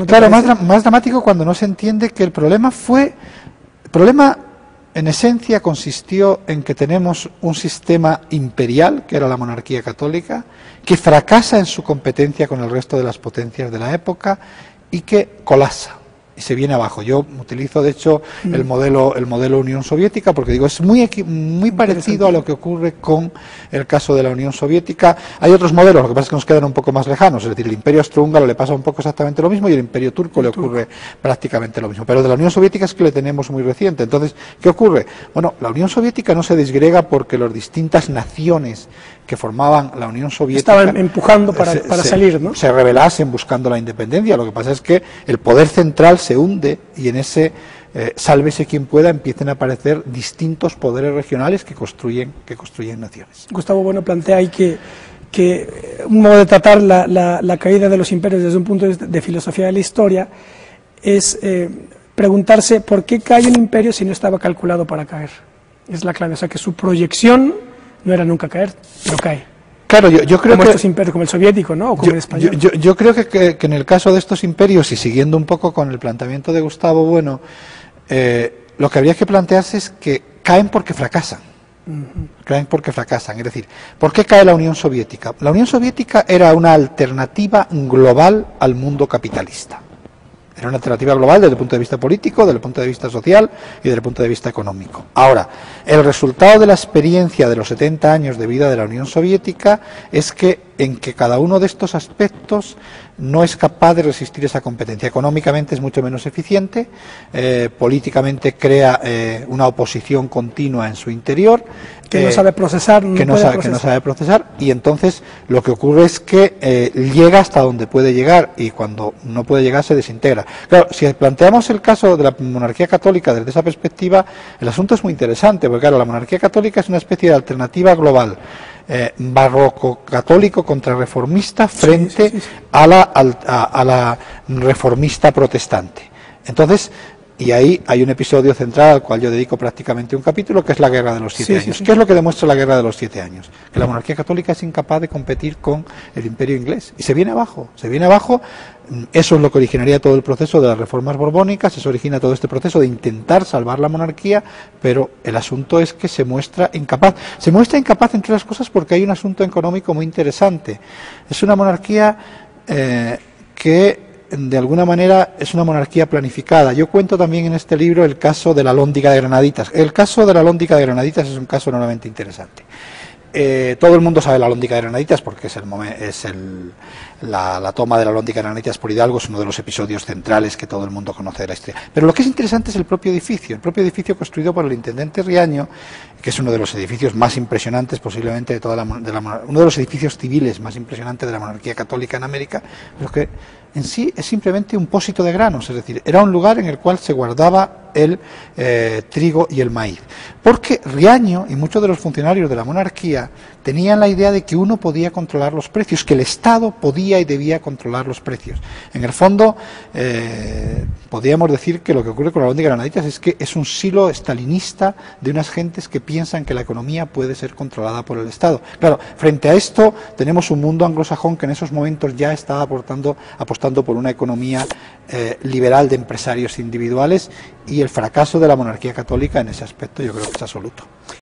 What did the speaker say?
Claro, más dramático cuando no se entiende que el problema en esencia consistió en que tenemos un sistema imperial, que era la monarquía católica, que fracasa en su competencia con el resto de las potencias de la época y que colapsa y se viene abajo. Yo utilizo, de hecho, el modelo Unión Soviética, porque digo, es muy parecido a lo que ocurre con el caso de la Unión Soviética. Hay otros modelos, lo que pasa es que nos quedan un poco más lejanos, es decir, el Imperio Austrohúngaro le pasa un poco exactamente lo mismo y el Imperio Turco le ocurre prácticamente lo mismo. Pero de la Unión Soviética es que le tenemos muy reciente. Entonces, ¿qué ocurre? Bueno, la Unión Soviética no se disgrega porque las distintas naciones que formaban la Unión Soviética estaban empujando para salir, ¿no? Se rebelasen buscando la independencia. Lo que pasa es que el poder central se hunde y en ese sálvese quien pueda empiezan a aparecer distintos poderes regionales que construyen naciones. Gustavo Bueno plantea ahí que un modo de tratar la caída de los imperios desde un punto de vista de filosofía de la historia es preguntarse por qué cae un imperio si no estaba calculado para caer. Es la clave, o sea que su proyección no era nunca caer, pero cae. Claro, yo creo como que... estos imperios, como el soviético, ¿no? O como el español. Yo creo que en el caso de estos imperios, y siguiendo un poco con el planteamiento de Gustavo Bueno, lo que habría que plantearse es que caen porque fracasan. Caen porque fracasan. Es decir, ¿por qué cae la Unión Soviética? La Unión Soviética era una alternativa global al mundo capitalista. Era una alternativa global desde el punto de vista político, desde el punto de vista social y desde el punto de vista económico. Ahora, el resultado de la experiencia de los 70 años de vida de la Unión Soviética es que en que cada uno de estos aspectos no es capaz de resistir esa competencia. Económicamente es mucho menos eficiente, políticamente crea una oposición continua en su interior, que no sabe procesar, que no sabe procesar, y entonces lo que ocurre es que llega hasta donde puede llegar y cuando no puede llegar se desintegra. Claro, si planteamos el caso de la monarquía católica desde esa perspectiva, el asunto es muy interesante, porque claro, la monarquía católica es una especie de alternativa global, barroco católico contra reformista frente a la reformista protestante. Entonces, y ahí hay un episodio central al cual yo dedico prácticamente un capítulo, que es la Guerra de los 7 años. ¿Qué es lo que demuestra la Guerra de los 7 años? Que la monarquía católica es incapaz de competir con el imperio inglés y se viene abajo. Eso es lo que originaría todo el proceso de las reformas borbónicas, eso origina todo este proceso de intentar salvar la monarquía, pero el asunto es que se muestra incapaz. Se muestra incapaz, entre otras cosas, porque hay un asunto económico muy interesante. Es una monarquía que de alguna manera es una monarquía planificada. Yo cuento también en este libro el caso de la Alhóndiga de Granaditas. El caso de la Alhóndiga de Granaditas es un caso enormemente interesante. Todo el mundo sabe la Alhóndiga de Granaditas porque la toma de la Alhóndiga de Granaditas por Hidalgo es uno de los episodios centrales que todo el mundo conoce de la historia. Pero lo que es interesante es el propio edificio construido por el intendente Riaño, que es uno de los edificios más impresionantes posiblemente de uno de los edificios civiles más impresionantes de la monarquía católica en América, pero que en sí es simplemente un pósito de granos, es decir, era un lugar en el cual se guardaba el trigo y el maíz. Porque Riaño y muchos de los funcionarios de la monarquía tenían la idea de que uno podía controlar los precios, que el Estado podía y debía controlar los precios. En el fondo, podríamos decir que lo que ocurre con la Alhóndiga de Granaditas es que es un silo estalinista de unas gentes que piensan que la economía puede ser controlada por el Estado. Claro, frente a esto tenemos un mundo anglosajón que en esos momentos ya estaba apostando por una economía liberal de empresarios individuales, y el fracaso de la monarquía católica en ese aspecto yo creo que es absoluto.